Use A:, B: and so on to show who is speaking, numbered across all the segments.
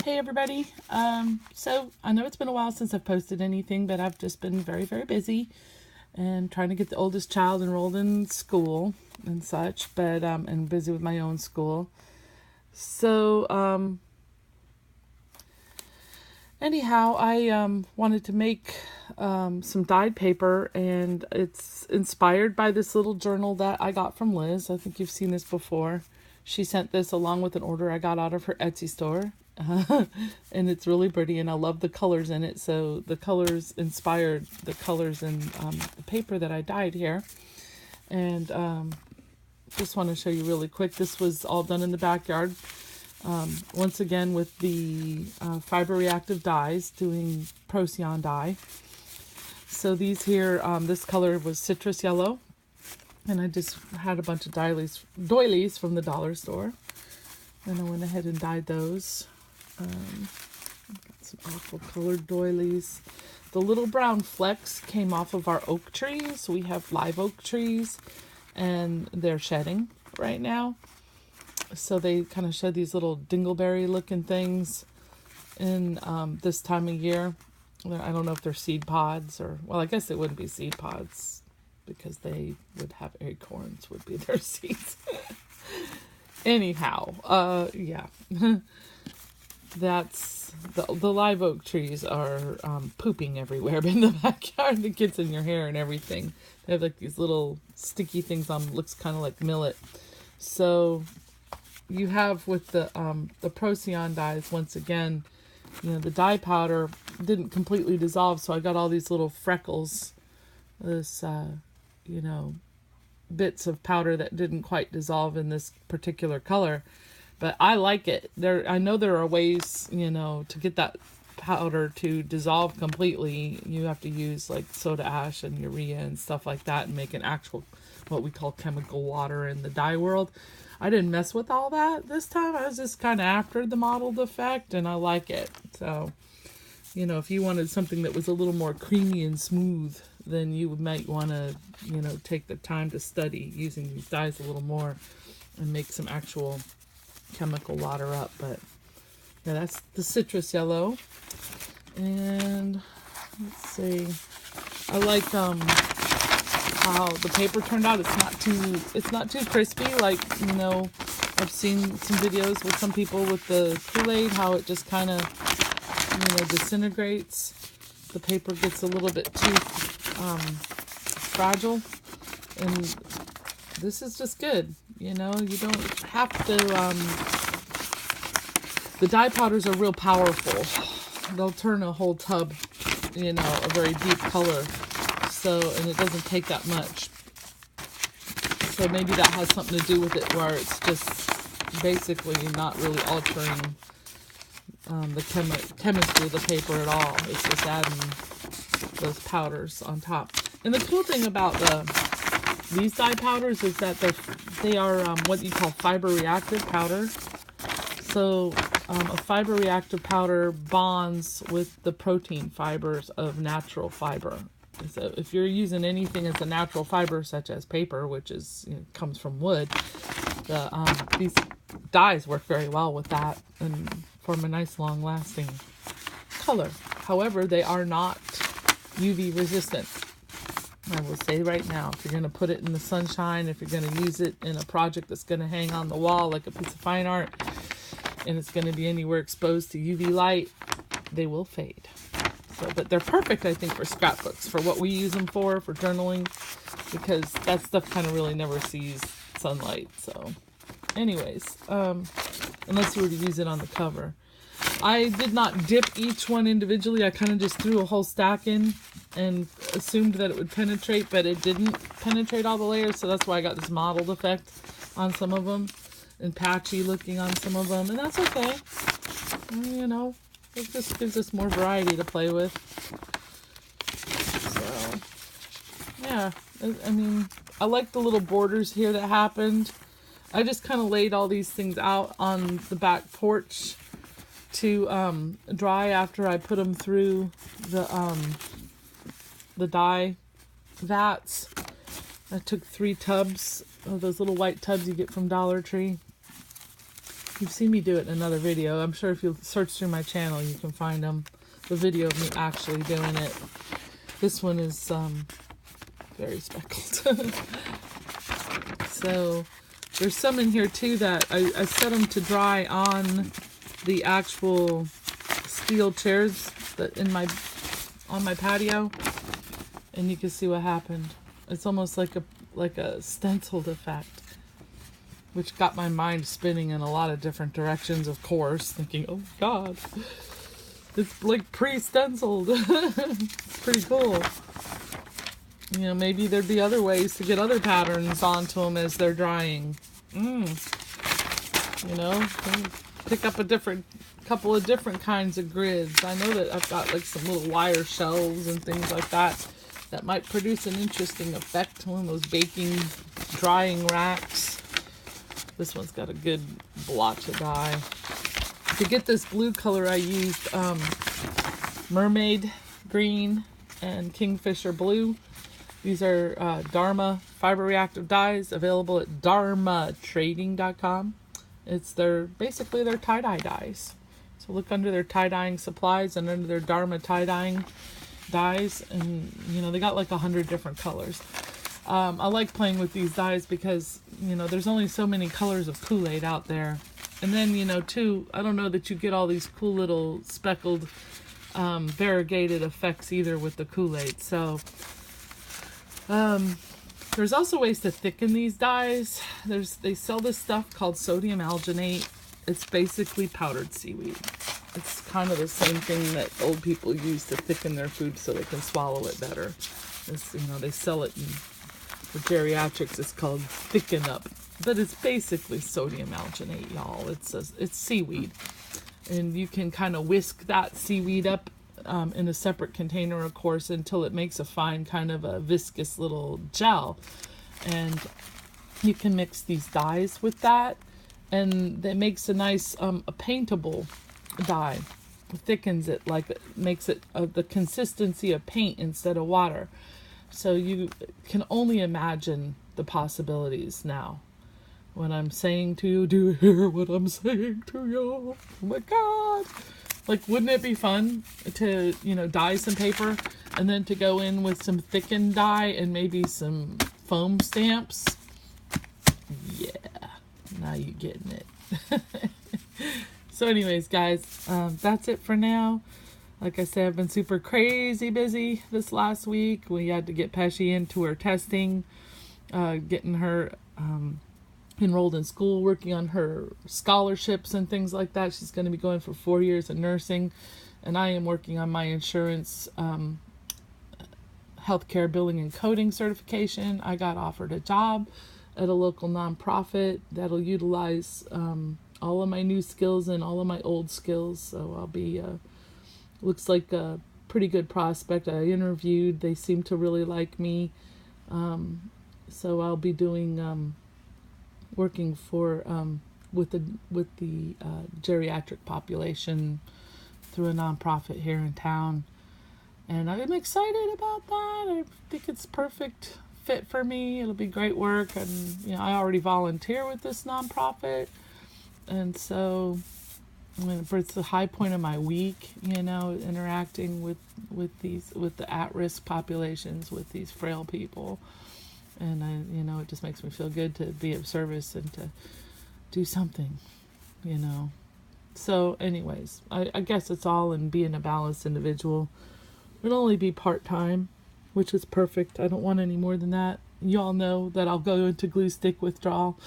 A: Hey everybody. So I know it's been a while since I've posted anything, but I've just been very, very busy and trying to get the oldest child enrolled in school and such, but and busy with my own school. So anyhow, I wanted to make some dyed paper, and it's inspired by this little journal that I got from Liz. I think you've seen this before. She sent this along with an order I got out of her Etsy store. And it's really pretty, and I love the colors in it. So the colors inspired the colors in the paper that I dyed here. And just want to show you really quick. This was all done in the backyard. Once again with the fiber reactive dyes, doing Procyon dye. So these here, this color was citrus yellow. And I just had a bunch of doilies from the dollar store. And I went ahead and dyed those. Got some awful colored doilies. The little brown flecks came off of our oak trees. We have live oak trees, and they're shedding right now. So they kind of shed these little dingleberry looking things in this time of year. I don't know if they're seed pods or, well, I guess it wouldn't be seed pods because they would have acorns would be their seeds. Anyhow, yeah. That's the live oak trees are pooping everywhere in the backyard. It gets in your hair and everything. They have like these little sticky things on, looks kind of like millet. So you have with the Procyon dyes, once again, the dye powder didn't completely dissolve, so I got all these little freckles, this bits of powder that didn't quite dissolve in this particular color. But I like it. I know there are ways, to get that powder to dissolve completely. You have to use like soda ash and urea and stuff like that and make an actual, what we call chemical water in the dye world. I didn't mess with all that this time. I was just kind of after the mottled effect, and I like it. So, if you wanted something that was a little more creamy and smooth, then you might want to, take the time to study using these dyes a little more and make some actual chemical water up. But yeah, that's the citrus yellow. And let's see, I like how the paper turned out. It's not too crispy, like I've seen some videos with some people with the Kool-Aid, how it just kind of disintegrates. The paper gets a little bit too fragile, and this is just good. You don't have to, the dye powders are real powerful. They'll turn a whole tub, a very deep color. So, and it doesn't take that much. So maybe that has something to do with it, where it's just basically not really altering the chemistry of the paper at all. It's just adding those powders on top. And the cool thing about these dye powders is that they are what you call fiber reactive powder. So a fiber reactive powder bonds with the protein fibers of natural fiber. So if you're using anything as a natural fiber, such as paper, which is comes from wood, these dyes work very well with that and form a nice long-lasting color. However, they are not UV resistant. I will say right now, if you're going to put it in the sunshine, if you're going to use it in a project that's going to hang on the wall like a piece of fine art, and it's going to be anywhere exposed to UV light, they will fade. So, but they're perfect, I think, for scrapbooks, for what we use them for journaling, because that stuff kind of really never sees sunlight. So anyways, unless you were to use it on the cover. I did not dip each one individually. I kind of just threw a whole stack in and assumed that it would penetrate, but it didn't penetrate all the layers, so that's why I got this mottled effect on some of them and patchy looking on some of them, and that's okay. It just gives us more variety to play with. So, yeah, I mean, I like the little borders here that happened. I just kind of laid all these things out on the back porch to dry after I put them through the dye vats. I took 3 tubs of those little white tubs you get from Dollar Tree. You've seen me do it in another video. I'm sure if you search through my channel, you can find them. The video of me actually doing it. This one is very speckled. So there's some in here too that I set them to dry on the actual steel chairs that on my patio, and you can see what happened. It's almost like a stenciled effect, which got my mind spinning in a lot of different directions, of course, thinking, oh God, it's like pre-stenciled. It's pretty cool. You know, maybe there'd be other ways to get other patterns onto them as they're drying. You know, pick up a couple of different kinds of grids. I know that I've got like some little wire shelves and things like that that might produce an interesting effect. One of those baking, drying racks. This one's got a good blotch of dye. To get this blue color, I used mermaid green and kingfisher blue. These are Dharma fiber reactive dyes, available at dharmatrading.com. It's basically their tie-dye dyes. So look under their tie-dyeing supplies and under their Dharma Tie Dyeing Dyes, and you know, they got like 100 different colors. I like playing with these dyes because, you know, there's only so many colors of Kool-Aid out there. And then, you know, too, I don't know that you get all these cool little speckled variegated effects either with the Kool-Aid. So there's also ways to thicken these dyes. They sell this stuff called sodium alginate. It's basically powdered seaweed. It's kind of the same thing that old people use to thicken their food so they can swallow it better. It's, you know, they sell it for geriatrics. It's called Thicken Up, but it's basically sodium alginate, y'all. It's seaweed, and you can kind of whisk that seaweed up in a separate container, of course, until it makes a fine kind of a viscous little gel, and you can mix these dyes with that, and it makes a nice a paintable dye. It thickens it, like it makes it the consistency of paint instead of water. So you can only imagine the possibilities now. When I'm saying to you, do you hear what I'm saying to you? Oh my God. Like, wouldn't it be fun to, you know, dye some paper and then to go in with some thickened dye and maybe some foam stamps? Yeah, now you're getting it. So anyways, guys, that's it for now. Like I said, I've been super crazy busy this last week. We had to get Pesci into her testing, getting her enrolled in school, working on her scholarships and things like that. She's going to be going for 4 years of nursing, and I am working on my insurance healthcare billing and coding certification. I got offered a job at a local nonprofit that'll utilize all of my new skills and all of my old skills. So I'll be looks like a pretty good prospect. I interviewed. They seem to really like me. So I'll be doing working for with the geriatric population through a nonprofit here in town, and I'm excited about that. I think it's perfect fit for me. It'll be great work, and you know, I already volunteer with this nonprofit, and so I mean, it's the high point of my week, you know, interacting with the at-risk populations, with these frail people. And you know, it just makes me feel good to be of service and to do something, you know. So anyways, I guess it's all in being a balanced individual. It'll only be part-time, which is perfect. I don't want any more than that. You all know that I'll go into glue stick withdrawal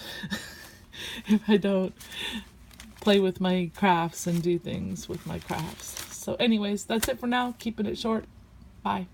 A: if I don't play with my crafts and do things with my crafts. So anyways, that's it for now. Keeping it short. Bye.